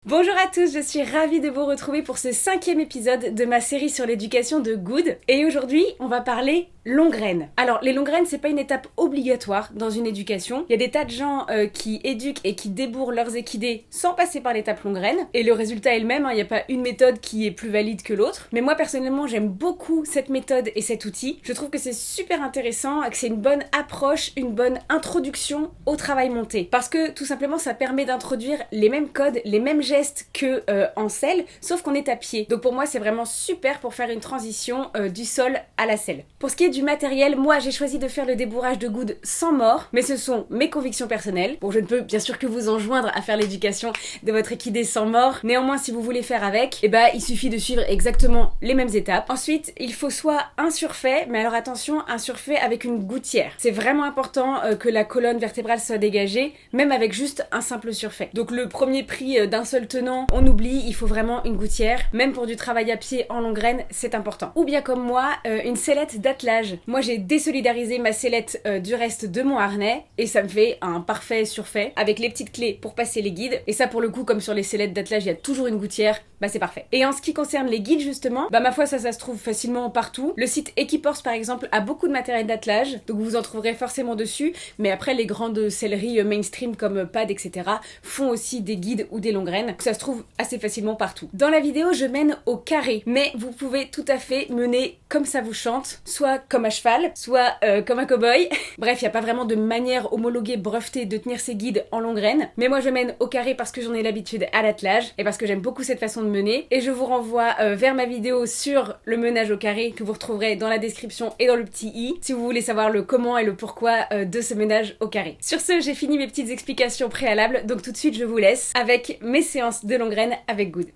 Bonjour à tous, je suis ravie de vous retrouver pour ce 5e épisode de ma série sur l'éducation de Good. Et aujourd'hui, on va parler longue graine. Alors, les longues graines, c'est pas une étape obligatoire dans une éducation. Il y a des tas de gens qui éduquent et qui débourrent leurs équidés sans passer par l'étape longue graine. Et le résultat est le même, il n'y a pas une méthode qui est plus valide que l'autre. Mais moi, personnellement, j'aime beaucoup cette méthode et cet outil. Je trouve que c'est super intéressant, que c'est une bonne approche, une bonne introduction au travail monté. Parce que, tout simplement, ça permet d'introduire les mêmes codes, les mêmes gestes que en selle, sauf qu'on est à pied. Donc pour moi, c'est vraiment super pour faire une transition du sol à la selle. Pour ce qui est du matériel, moi j'ai choisi de faire le débourrage de Good sans mort, mais ce sont mes convictions personnelles. Bon, je ne peux bien sûr que vous enjoindre à faire l'éducation de votre équidé sans mort. Néanmoins, si vous voulez faire avec, il suffit de suivre exactement les mêmes étapes. Ensuite, il faut soit un surfait, mais alors attention, un surfait avec une gouttière. C'est vraiment important que la colonne vertébrale soit dégagée, même avec juste un simple surfait. Donc le premier prix d'un seul tenant, on oublie, il faut vraiment une gouttière. Même pour du travail à pied en longue graine, c'est important. Ou bien comme moi, une sellette d'attelage. Moi j'ai désolidarisé ma sellette du reste de mon harnais et ça me fait un parfait surfait avec les petites clés pour passer les guides. Et ça pour le coup, comme sur les sellettes d'attelage, il y a toujours une gouttière, c'est parfait. Et en ce qui concerne les guides justement, ma foi ça se trouve facilement partout. Le site Equiporse par exemple a beaucoup de matériel d'attelage, donc vous en trouverez forcément dessus. Mais après les grandes selleries mainstream comme Pad etc. font aussi des guides ou des longues graines. Ça se trouve assez facilement partout. Dans la vidéo, je mène au carré, mais vous pouvez tout à fait mener comme ça vous chante, soit comme à cheval, soit comme un cow-boy. Bref, il n'y a pas vraiment de manière homologuée, brevetée de tenir ces guides en longue graine, mais moi je mène au carré parce que j'en ai l'habitude à l'attelage et parce que j'aime beaucoup cette façon de mener. Et je vous renvoie vers ma vidéo sur le menage au carré que vous retrouverez dans la description et dans le petit i si vous voulez savoir le comment et le pourquoi de ce menage au carré. Sur ce, j'ai fini mes petites explications préalables, donc tout de suite je vous laisse avec mes séances de longue graine avec Good.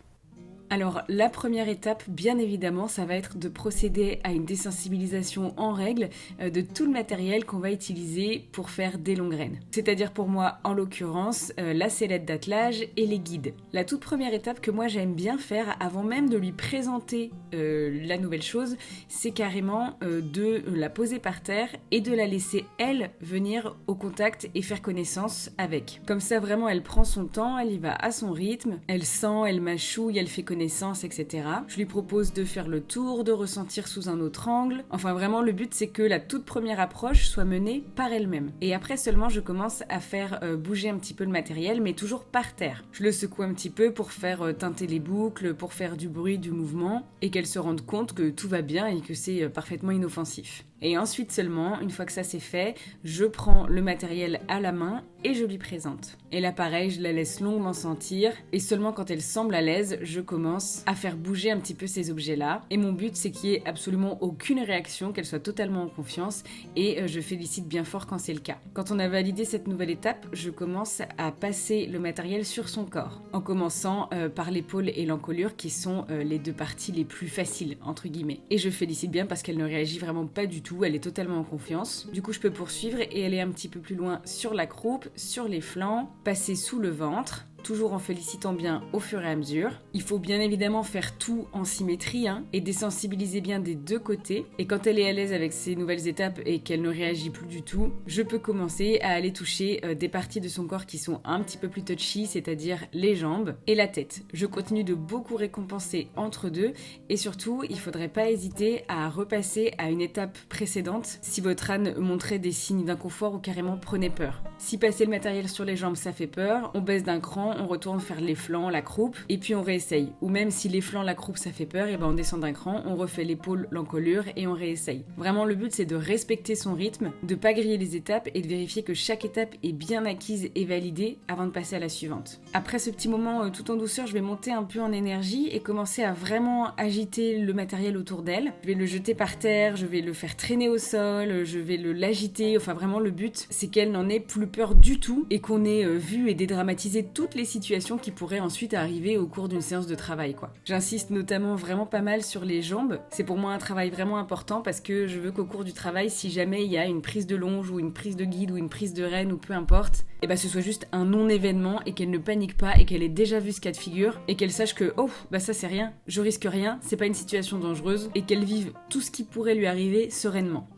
Alors la première étape, bien évidemment, ça va être de procéder à une désensibilisation en règle de tout le matériel qu'on va utiliser pour faire des longues graines. C'est-à-dire pour moi, en l'occurrence, la sellette d'attelage et les guides. La toute première étape que moi j'aime bien faire avant même de lui présenter la nouvelle chose, c'est carrément de la poser par terre et de la laisser elle venir au contact et faire connaissance avec. Comme ça vraiment elle prend son temps, elle y va à son rythme, elle sent, elle mâchouille, elle fait connaissance, etc. Je lui propose de faire le tour, de ressentir sous un autre angle. Enfin vraiment le but c'est que la toute première approche soit menée par elle-même. Et après seulement je commence à faire bouger un petit peu le matériel, mais toujours par terre. Je le secoue un petit peu pour faire teinter les boucles, pour faire du bruit, du mouvement, et qu'elle se rende compte que tout va bien et que c'est parfaitement inoffensif. Et ensuite seulement, une fois que ça c'est fait, je prends le matériel à la main et je lui présente. Et là pareil, je la laisse longuement sentir et seulement quand elle semble à l'aise, je commence à faire bouger un petit peu ces objets-là. Et mon but c'est qu'il n'y ait absolument aucune réaction, qu'elle soit totalement en confiance et je félicite bien fort quand c'est le cas. Quand on a validé cette nouvelle étape, je commence à passer le matériel sur son corps. En commençant par l'épaule et l'encolure qui sont les deux parties les plus faciles entre guillemets. Et je félicite bien parce qu'elle ne réagit vraiment pas du tout. Elle est totalement en confiance. Du coup, je peux poursuivre et aller un petit peu plus loin sur la croupe, sur les flancs, passer sous le ventre, toujours en félicitant bien au fur et à mesure. Il faut bien évidemment faire tout en symétrie et désensibiliser bien des deux côtés. Et quand elle est à l'aise avec ces nouvelles étapes et qu'elle ne réagit plus du tout, je peux commencer à aller toucher des parties de son corps qui sont un petit peu plus touchy, c'est-à-dire les jambes et la tête. Je continue de beaucoup récompenser entre deux et surtout, il ne faudrait pas hésiter à repasser à une étape précédente si votre âne montrait des signes d'inconfort ou carrément prenait peur. Si passer le matériel sur les jambes ça fait peur, on baisse d'un cran, on retourne faire les flancs, la croupe, et puis on réessaye. Ou même si les flancs, la croupe, ça fait peur, et on descend d'un cran, on refait l'épaule, l'encolure, et on réessaye. Vraiment, le but, c'est de respecter son rythme, de pas griller les étapes, et de vérifier que chaque étape est bien acquise et validée avant de passer à la suivante. Après ce petit moment tout en douceur, je vais monter un peu en énergie et commencer à vraiment agiter le matériel autour d'elle. Je vais le jeter par terre, je vais le faire traîner au sol, je vais l'agiter, enfin vraiment le but, c'est qu'elle n'en ait plus peur du tout, et qu'on ait vu et dédramatisé toutes les situations qui pourraient ensuite arriver au cours d'une séance de travail, quoi. J'insiste notamment vraiment pas mal sur les jambes. C'est pour moi un travail vraiment important parce que je veux qu'au cours du travail, si jamais il y a une prise de longe ou une prise de guide ou une prise de rêne ou peu importe, ce soit juste un non-événement et qu'elle ne panique pas et qu'elle ait déjà vu ce cas de figure et qu'elle sache que ça c'est rien, je risque rien, c'est pas une situation dangereuse et qu'elle vive tout ce qui pourrait lui arriver sereinement.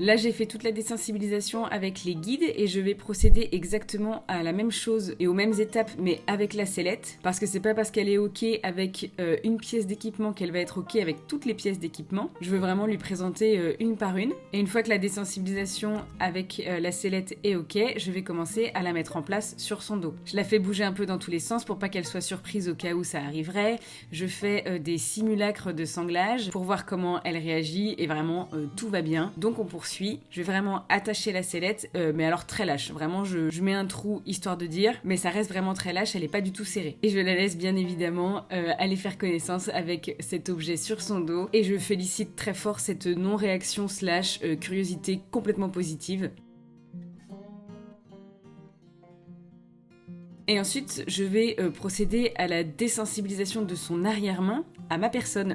Là, j'ai fait toute la désensibilisation avec les guides et je vais procéder exactement à la même chose et aux mêmes étapes, mais avec la sellette, parce que c'est pas parce qu'elle est ok avec une pièce d'équipement qu'elle va être ok avec toutes les pièces d'équipement. Je veux vraiment lui présenter une par une. Et une fois que la désensibilisation avec la sellette est ok, je vais commencer à la mettre en place sur son dos. Je la fais bouger un peu dans tous les sens pour pas qu'elle soit surprise au cas où ça arriverait. Je fais des simulacres de sanglage pour voir comment elle réagit et vraiment tout va bien. Donc on poursuit. Je vais vraiment attacher la sellette, mais alors très lâche. Vraiment, je mets un trou histoire de dire, mais ça reste vraiment très lâche, elle est pas du tout serrée. Et je la laisse bien évidemment aller faire connaissance avec cet objet sur son dos. Et je félicite très fort cette non-réaction slash curiosité complètement positive. Et ensuite, je vais procéder à la désensibilisation de son arrière-main à ma personne.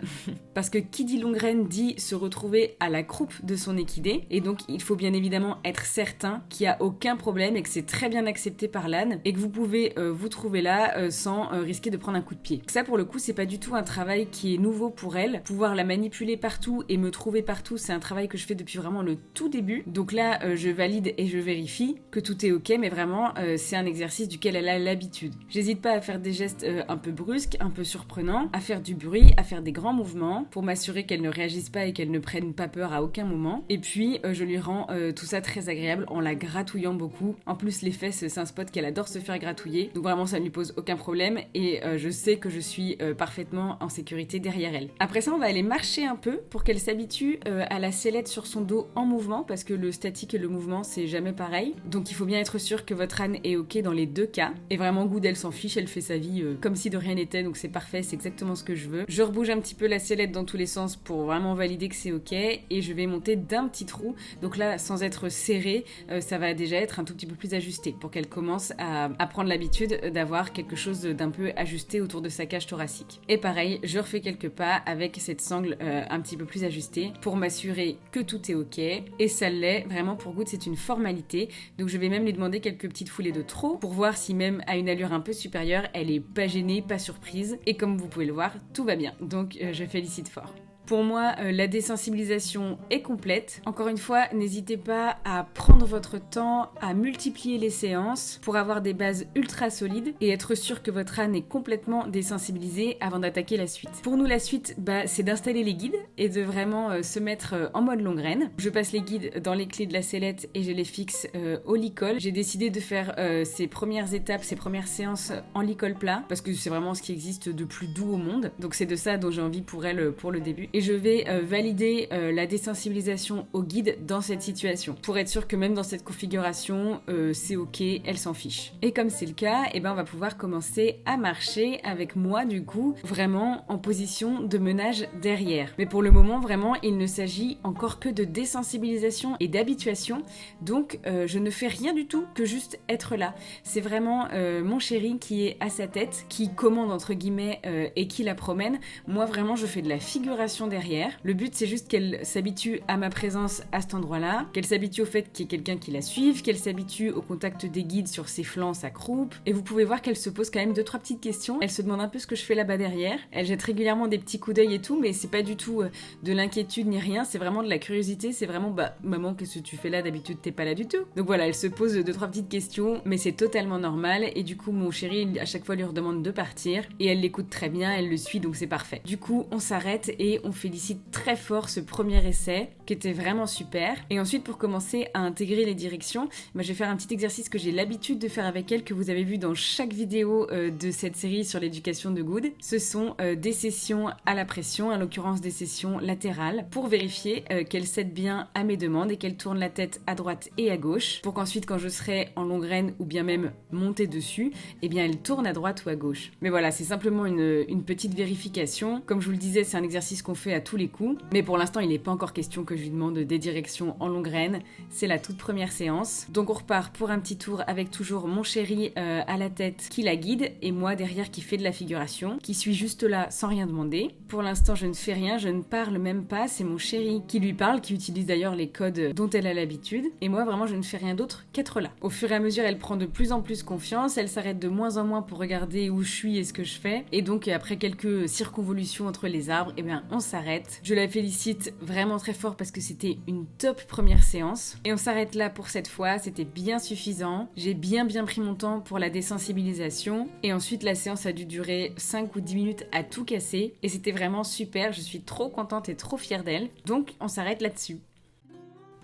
Parce que qui dit longraine dit se retrouver à la croupe de son équidé. Et donc, il faut bien évidemment être certain qu'il n'y a aucun problème et que c'est très bien accepté par l'âne et que vous pouvez vous trouver là sans risquer de prendre un coup de pied. Ça, pour le coup, c'est pas du tout un travail qui est nouveau pour elle. Pouvoir la manipuler partout et me trouver partout, c'est un travail que je fais depuis vraiment le tout début. Donc là, je valide et je vérifie que tout est ok, mais vraiment, c'est un exercice duquel elle a l'habitude. J'hésite pas à faire des gestes un peu brusques, un peu surprenants, à faire du bruit, à faire des grands mouvements pour m'assurer qu'elle ne réagisse pas et qu'elle ne prenne pas peur à aucun moment. Et puis je lui rends tout ça très agréable en la gratouillant beaucoup. En plus les fesses, c'est un spot qu'elle adore se faire gratouiller, donc vraiment ça ne lui pose aucun problème et je sais que je suis parfaitement en sécurité derrière elle. Après ça, on va aller marcher un peu pour qu'elle s'habitue à la sellette sur son dos en mouvement, parce que le statique et le mouvement c'est jamais pareil, donc il faut bien être sûr que votre âne est ok dans les deux cas. Et vraiment, Good, elle s'en fiche, elle fait sa vie comme si de rien n'était, donc c'est parfait, c'est exactement ce que je veux. Je rebouge un petit peu la sellette dans tous les sens pour vraiment valider que c'est ok, et je vais monter d'un petit trou. Donc là, sans être serré, ça va déjà être un tout petit peu plus ajusté pour qu'elle commence à prendre l'habitude d'avoir quelque chose d'un peu ajusté autour de sa cage thoracique. Et pareil, je refais quelques pas avec cette sangle un petit peu plus ajustée pour m'assurer que tout est ok, et ça l'est. Vraiment, pour Good, c'est une formalité, donc je vais même lui demander quelques petites foulées de trop pour voir si même à une allure un peu supérieure, elle est pas gênée, pas surprise, et comme vous pouvez le voir, tout va bien, donc je félicite fort. Pour moi, la désensibilisation est complète. Encore une fois, n'hésitez pas à prendre votre temps, à multiplier les séances pour avoir des bases ultra solides et être sûr que votre âne est complètement désensibilisé avant d'attaquer la suite. Pour nous, la suite, c'est d'installer les guides et de vraiment se mettre en mode longraine. Je passe les guides dans les clés de la sellette et je les fixe au licol. J'ai décidé de faire ces premières étapes, ces premières séances en licol plat parce que c'est vraiment ce qui existe de plus doux au monde. Donc c'est de ça dont j'ai envie pour elle pour le début. Et je vais valider la désensibilisation au guide dans cette situation pour être sûr que même dans cette configuration c'est ok, elle s'en fiche. Et comme c'est le cas, on va pouvoir commencer à marcher avec moi du coup vraiment en position de menage derrière. Mais pour le moment vraiment il ne s'agit encore que de désensibilisation et d'habituation, donc je ne fais rien du tout que juste être là. C'est vraiment mon chéri qui est à sa tête, qui commande entre guillemets et qui la promène. Moi vraiment je fais de la figuration derrière. Le but c'est juste qu'elle s'habitue à ma présence à cet endroit-là, qu'elle s'habitue au fait qu'il y ait quelqu'un qui la suive, qu'elle s'habitue au contact des guides sur ses flancs, sa croupe. Et vous pouvez voir qu'elle se pose quand même 2-3 petites questions. Elle se demande un peu ce que je fais là-bas derrière. Elle jette régulièrement des petits coups d'œil et tout, mais c'est pas du tout de l'inquiétude ni rien, c'est vraiment de la curiosité, c'est vraiment maman, qu'est-ce que tu fais là, d'habitude t'es pas là du tout. Donc voilà, elle se pose 2-3 petites questions, mais c'est totalement normal et du coup mon chéri à chaque fois lui redemande de partir et elle l'écoute très bien, elle le suit, donc c'est parfait. Du coup on s'arrête et on félicite très fort ce premier essai qui était vraiment super. Et ensuite pour commencer à intégrer les directions, je vais faire un petit exercice que j'ai l'habitude de faire avec elle, que vous avez vu dans chaque vidéo de cette série sur l'éducation de Good. Ce sont des sessions à la pression, en l'occurrence des sessions latérales, pour vérifier qu'elle cède bien à mes demandes et qu'elle tourne la tête à droite et à gauche, pour qu'ensuite quand je serai en longraine ou bien même montée dessus, elle tourne à droite ou à gauche. Mais voilà, c'est simplement une petite vérification. Comme je vous le disais, c'est un exercice qu'on fait à tous les coups, mais pour l'instant il n'est pas encore question que je lui demande des directions en longraine. C'est la toute première séance. Donc on repart pour un petit tour avec toujours mon chéri à la tête qui la guide et moi derrière qui fait de la figuration, qui suis juste là sans rien demander. Pour l'instant je ne fais rien, je ne parle même pas, c'est mon chéri qui lui parle, qui utilise d'ailleurs les codes dont elle a l'habitude, et moi vraiment je ne fais rien d'autre qu'être là. Au fur et à mesure elle prend de plus en plus confiance, elle s'arrête de moins en moins pour regarder où je suis et ce que je fais, et donc après quelques circonvolutions entre les arbres, on s'arrête s'arrête. Je la félicite vraiment très fort parce que c'était une top première séance. Et on s'arrête là pour cette fois, c'était bien suffisant. J'ai bien pris mon temps pour la désensibilisation. Et ensuite, la séance a dû durer 5 ou 10 minutes à tout casser. Et c'était vraiment super, je suis trop contente et trop fière d'elle. Donc, on s'arrête là-dessus.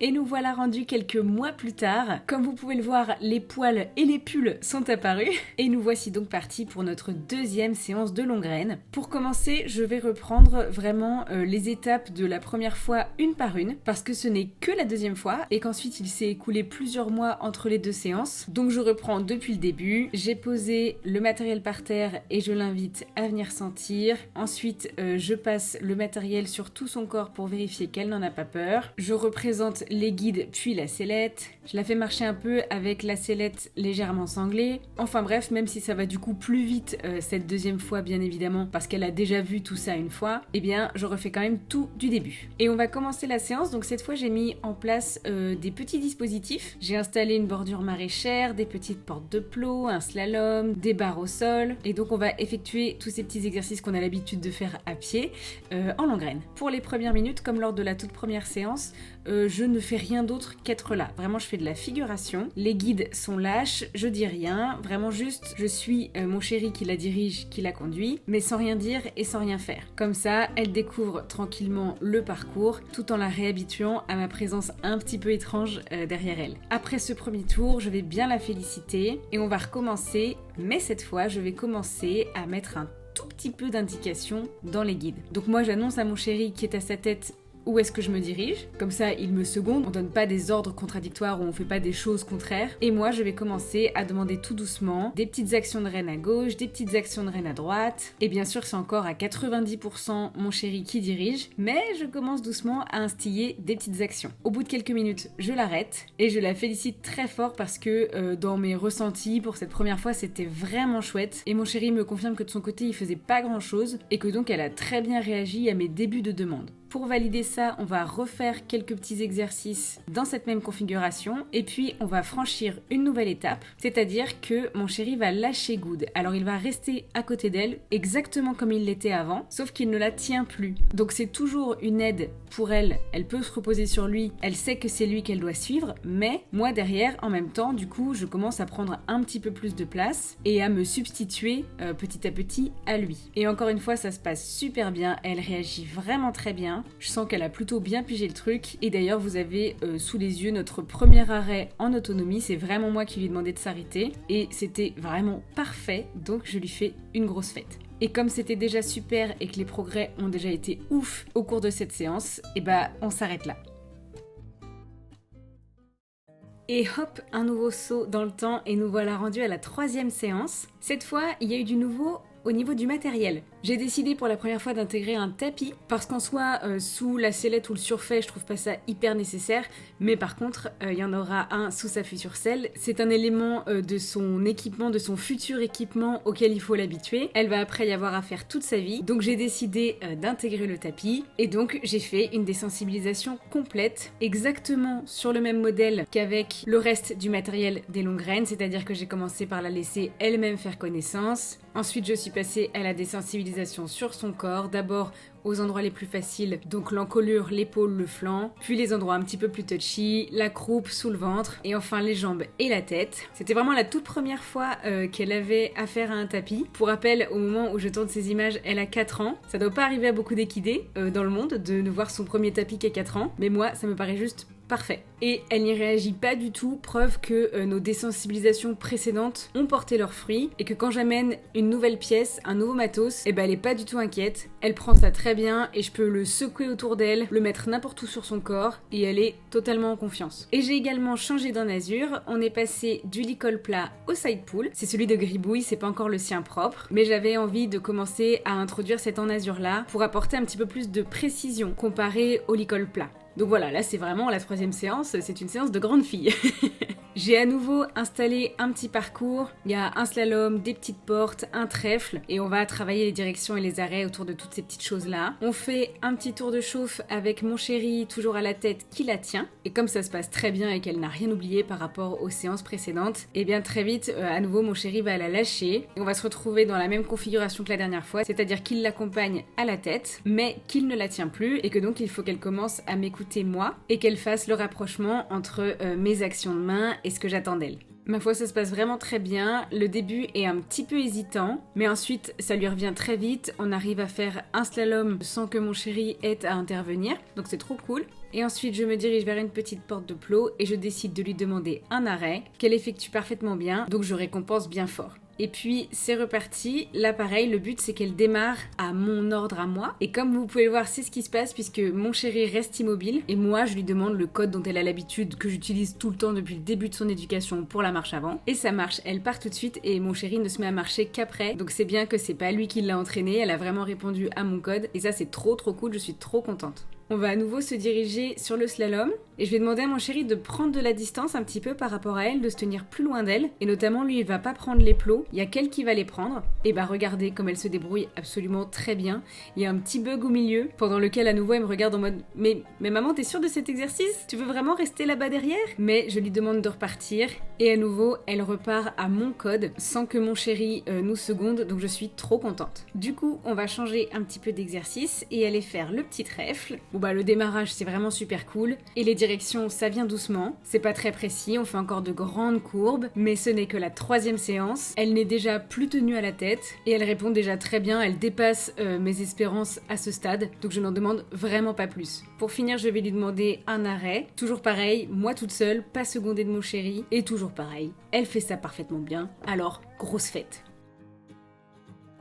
Et nous voilà rendus quelques mois plus tard. Comme vous pouvez le voir, les poils et les pulls sont apparus. Et nous voici donc partis pour notre deuxième séance de longue graine. Pour commencer, je vais reprendre vraiment les étapes de la première fois une par une, parce que ce n'est que la deuxième fois, et qu'ensuite il s'est écoulé plusieurs mois entre les deux séances. Donc je reprends depuis le début. J'ai posé le matériel par terre et je l'invite à venir sentir. Ensuite, je passe le matériel sur tout son corps pour vérifier qu'elle n'en a pas peur. Je représente les guides puis la sellette. Je la fais marcher un peu avec la sellette légèrement sanglée. Enfin bref, même si ça va du coup plus vite cette deuxième fois bien évidemment parce qu'elle a déjà vu tout ça une fois, eh bien je refais quand même tout du début. Et on va commencer la séance, donc cette fois j'ai mis en place des petits dispositifs. J'ai installé une bordure maraîchère, des petites portes de plot, un slalom, des barres au sol, et donc on va effectuer tous ces petits exercices qu'on a l'habitude de faire à pied en longue graine. Pour les premières minutes, comme lors de la toute première séance, je ne fais rien d'autre qu'être là. Vraiment, je fais de la figuration. Les guides sont lâches, je dis rien. Vraiment juste, je suis mon chéri qui la dirige, qui la conduit, mais sans rien dire et sans rien faire. Comme ça, elle découvre tranquillement le parcours, tout en la réhabituant à ma présence un petit peu étrange derrière elle. Après ce premier tour, je vais bien la féliciter et on va recommencer, mais cette fois, je vais commencer à mettre un tout petit peu d'indication dans les guides. Donc moi, j'annonce à mon chéri qui est à sa tête où est-ce que je me dirige, comme ça il me seconde, on donne pas des ordres contradictoires ou on fait pas des choses contraires, et moi je vais commencer à demander tout doucement des petites actions de reine à gauche, des petites actions de reine à droite, et bien sûr c'est encore à 90% mon chéri qui dirige, mais je commence doucement à instiller des petites actions. Au bout de quelques minutes, je l'arrête, et je la félicite très fort parce que dans mes ressentis pour cette première fois c'était vraiment chouette, et mon chéri me confirme que de son côté il faisait pas grand chose, et que donc elle a très bien réagi à mes débuts de demande. Pour valider ça, on va refaire quelques petits exercices dans cette même configuration et puis on va franchir une nouvelle étape, c'est-à-dire que mon chéri va lâcher Good. Alors il va rester à côté d'elle exactement comme il l'était avant, sauf qu'il ne la tient plus. Donc c'est toujours une aide pour elle, elle peut se reposer sur lui, elle sait que c'est lui qu'elle doit suivre, mais moi derrière, en même temps, du coup, je commence à prendre un petit peu plus de place et à me substituer petit à petit à lui. Et encore une fois, ça se passe super bien, elle réagit vraiment très bien. Je sens qu'elle a plutôt bien pigé le truc. Et d'ailleurs, vous avez sous les yeux notre premier arrêt en autonomie. C'est vraiment moi qui lui ai demandé de s'arrêter. Et c'était vraiment parfait. Donc, je lui fais une grosse fête. Et comme c'était déjà super et que les progrès ont déjà été ouf au cours de cette séance, et bah, on s'arrête là. Et hop, un nouveau saut dans le temps et nous voilà rendus à la troisième séance. Cette fois, il y a eu du nouveau au niveau du matériel. J'ai décidé pour la première fois d'intégrer un tapis parce qu'en soi, sous la sellette ou le surfait, je trouve pas ça hyper nécessaire, mais par contre, il y en aura un sous sa future-selle. C'est un élément de son équipement, de son futur équipement auquel il faut l'habituer. Elle va après y avoir à faire toute sa vie, donc j'ai décidé d'intégrer le tapis et donc j'ai fait une désensibilisation complète, exactement sur le même modèle qu'avec le reste du matériel des longues graines, c'est-à-dire que j'ai commencé par la laisser elle-même faire connaissance. Ensuite, je suis passée à la désensibilisation sur son corps, d'abord aux endroits les plus faciles, donc l'encolure, l'épaule, le flanc, puis les endroits un petit peu plus touchy, la croupe, sous le ventre, et enfin les jambes et la tête. C'était vraiment la toute première fois qu'elle avait affaire à un tapis. Pour rappel, au moment où je tourne ces images, elle a 4 ans. Ça doit pas arriver à beaucoup d'équidés dans le monde de voir son premier tapis qu'à 4 ans, mais moi, ça me paraît juste parfait. Et elle n'y réagit pas du tout, preuve que nos désensibilisations précédentes ont porté leurs fruits et que quand j'amène une nouvelle pièce, un nouveau matos, et ben elle est pas du tout inquiète. Elle prend ça très bien et je peux le secouer autour d'elle, le mettre n'importe où sur son corps et elle est totalement en confiance. Et j'ai également changé d'un azur, on est passé du licol plat au side pull. C'est celui de Gribouille, c'est pas encore le sien propre, mais j'avais envie de commencer à introduire cet en azur là pour apporter un petit peu plus de précision comparé au licol plat. Donc voilà, là c'est vraiment la 3e séance, c'est une séance de grande fille. J'ai à nouveau installé un petit parcours, il y a un slalom, des petites portes, un trèfle, et on va travailler les directions et les arrêts autour de toutes ces petites choses-là. On fait un petit tour de chauffe avec mon chéri, toujours à la tête, qui la tient, et comme ça se passe très bien et qu'elle n'a rien oublié par rapport aux séances précédentes, et bien très vite, à nouveau, mon chéri va la lâcher, et on va se retrouver dans la même configuration que la dernière fois, c'est-à-dire qu'il l'accompagne à la tête, mais qu'il ne la tient plus, et que donc il faut qu'elle commence à m'écouter moi, et qu'elle fasse le rapprochement entre mes actions de main et ce que j'attends d'elle. Ma foi, ça se passe vraiment très bien. Le début est un petit peu hésitant, mais ensuite ça lui revient très vite. On arrive à faire un slalom sans que mon chéri ait à intervenir, donc c'est trop cool. Et ensuite je me dirige vers une petite porte de plot et je décide de lui demander un arrêt qu'elle effectue parfaitement bien, donc je récompense bien fort. Et puis c'est reparti, là pareil, le but c'est qu'elle démarre à mon ordre à moi. Et comme vous pouvez le voir, c'est ce qui se passe puisque mon chéri reste immobile et moi je lui demande le code dont elle a l'habitude, que j'utilise tout le temps depuis le début de son éducation pour la marche avant. Et ça marche, elle part tout de suite et mon chéri ne se met à marcher qu'après. Donc c'est bien que c'est pas lui qui l'a entraînée, elle a vraiment répondu à mon code et ça c'est trop cool, je suis trop contente. On va à nouveau se diriger sur le slalom et je vais demander à mon chéri de prendre de la distance un petit peu par rapport à elle, de se tenir plus loin d'elle et notamment lui il va pas prendre les plots, il y a qu'elle qui va les prendre et bah regardez comme elle se débrouille absolument très bien. Il y a un petit bug au milieu pendant lequel à nouveau elle me regarde en mode mais maman t'es sûre de cet exercice? Tu veux vraiment rester là-bas derrière? Mais je lui demande de repartir et à nouveau elle repart à mon code sans que mon chéri nous seconde, donc je suis trop contente. Du coup on va changer un petit peu d'exercice et aller faire le petit trèfle. Bah le démarrage c'est vraiment super cool et les directions ça vient doucement, c'est pas très précis, on fait encore de grandes courbes mais ce n'est que la 3e séance, elle n'est déjà plus tenue à la tête et elle répond déjà très bien, elle dépasse mes espérances à ce stade donc je n'en demande vraiment pas plus. Pour finir je vais lui demander un arrêt, toujours pareil, moi toute seule, pas secondée de mon chéri et toujours pareil, elle fait ça parfaitement bien, alors grosse fête.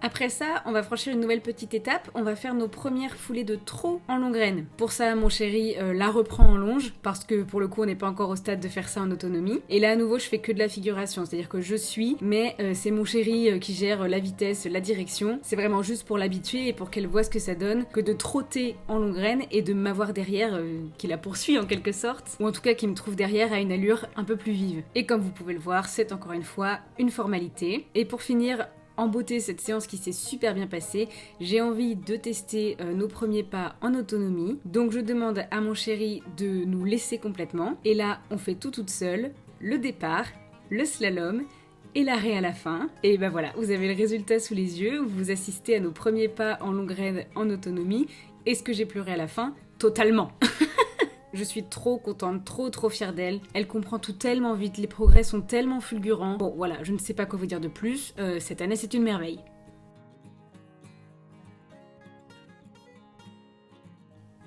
Après ça, on va franchir une nouvelle petite étape, on va faire nos premières foulées de trot en longue graine. Pour ça, mon chéri la reprend en longe, parce que pour le coup, on n'est pas encore au stade de faire ça en autonomie. Et là, à nouveau, je fais que de la figuration, c'est-à-dire que je suis, mais c'est mon chéri qui gère la vitesse, la direction. C'est vraiment juste pour l'habituer et pour qu'elle voit ce que ça donne, que de trotter en longue graine et de m'avoir derrière, qui la poursuit en quelque sorte, ou en tout cas qui me trouve derrière à une allure un peu plus vive. Et comme vous pouvez le voir, c'est encore une fois une formalité. Et pour finir, en beauté, cette séance qui s'est super bien passée, j'ai envie de tester nos premiers pas en autonomie. Donc je demande à mon chéri de nous laisser complètement. Et là, on fait tout toute seule, le départ, le slalom et l'arrêt à la fin. Et ben voilà, vous avez le résultat sous les yeux, vous assistez à nos premiers pas en longue graine en autonomie. Est-ce que j'ai pleuré à la fin? Totalement. Je suis trop contente, trop fière d'elle. Elle comprend tout tellement vite, les progrès sont tellement fulgurants. Bon voilà, je ne sais pas quoi vous dire de plus, cette année c'est une merveille.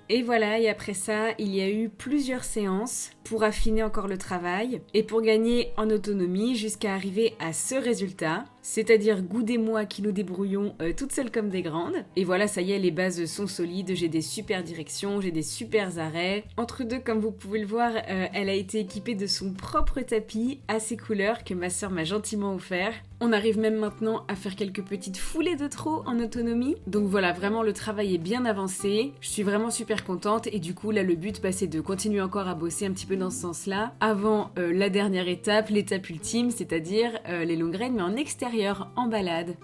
Et voilà, et après ça, il y a eu plusieurs séances pour affiner encore le travail et pour gagner en autonomie jusqu'à arriver à ce résultat, c'est-à-dire Good et moi qui nous débrouillons toutes seules comme des grandes. Et voilà, ça y est, les bases sont solides, j'ai des super directions, j'ai des super arrêts. Entre deux, comme vous pouvez le voir, elle a été équipée de son propre tapis à ses couleurs que ma sœur m'a gentiment offert. On arrive même maintenant à faire quelques petites foulées de trot en autonomie. Donc voilà, vraiment le travail est bien avancé. Je suis vraiment super contente et du coup là le but c'est de continuer encore à bosser un petit peu dans ce sens-là avant la dernière étape, l'étape ultime, c'est-à-dire les longues graines mais en extérieur, en balade.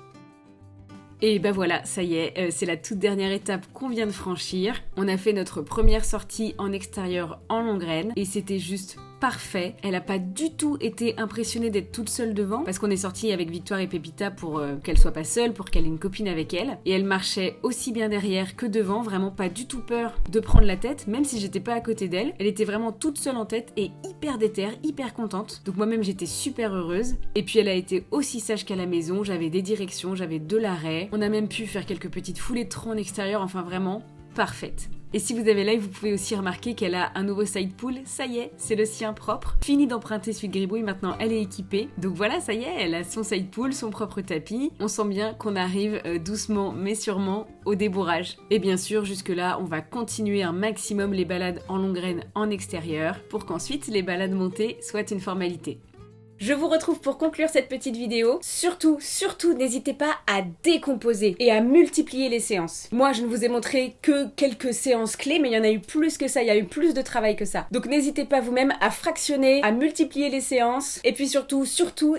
Et bah voilà, ça y est, c'est la toute dernière étape qu'on vient de franchir. On a fait notre première sortie en extérieur en longue graine et c'était juste parfait. Elle a pas du tout été impressionnée d'être toute seule devant parce qu'on est sorti avec Victoire et Pépita pour qu'elle soit pas seule, pour qu'elle ait une copine avec elle. Et elle marchait aussi bien derrière que devant, vraiment pas du tout peur de prendre la tête, même si j'étais pas à côté d'elle. Elle était vraiment toute seule en tête et hyper déterre, hyper contente. Donc moi-même j'étais super heureuse. Et puis elle a été aussi sage qu'à la maison, j'avais des directions, j'avais de l'arrêt. On a même pu faire quelques petites foulées de trot en extérieur, enfin vraiment parfaite. Et si vous avez l'œil, vous pouvez aussi remarquer qu'elle a un nouveau side pool, ça y est, c'est le sien propre. Fini d'emprunter celui de Gribouille, maintenant elle est équipée. Donc voilà, ça y est, elle a son side pool, son propre tapis. On sent bien qu'on arrive doucement mais sûrement au débourrage. Et bien sûr, jusque là, on va continuer un maximum les balades en longue graine en extérieur pour qu'ensuite les balades montées soient une formalité. Je vous retrouve pour conclure cette petite vidéo. Surtout, n'hésitez pas à décomposer et à multiplier les séances. Moi, je ne vous ai montré que quelques séances clés, mais il y en a eu plus que ça, il y a eu plus de travail que ça. Donc n'hésitez pas vous-même à fractionner, à multiplier les séances, et puis surtout,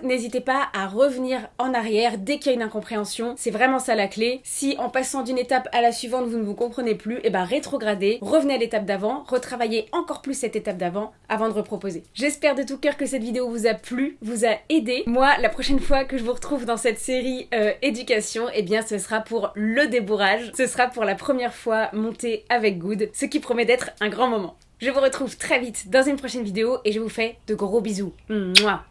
n'hésitez pas à revenir en arrière dès qu'il y a une incompréhension. C'est vraiment ça la clé. Si en passant d'une étape à la suivante, vous ne vous comprenez plus, et ben rétrogradez, revenez à l'étape d'avant, retravaillez encore plus cette étape d'avant avant de reproposer. J'espère de tout cœur que cette vidéo vous a plu, vous a aidé. Moi, la prochaine fois que je vous retrouve dans cette série éducation, eh bien ce sera pour le débourrage. Ce sera pour la première fois montée avec Good, ce qui promet d'être un grand moment. Je vous retrouve très vite dans une prochaine vidéo et je vous fais de gros bisous. Mouah.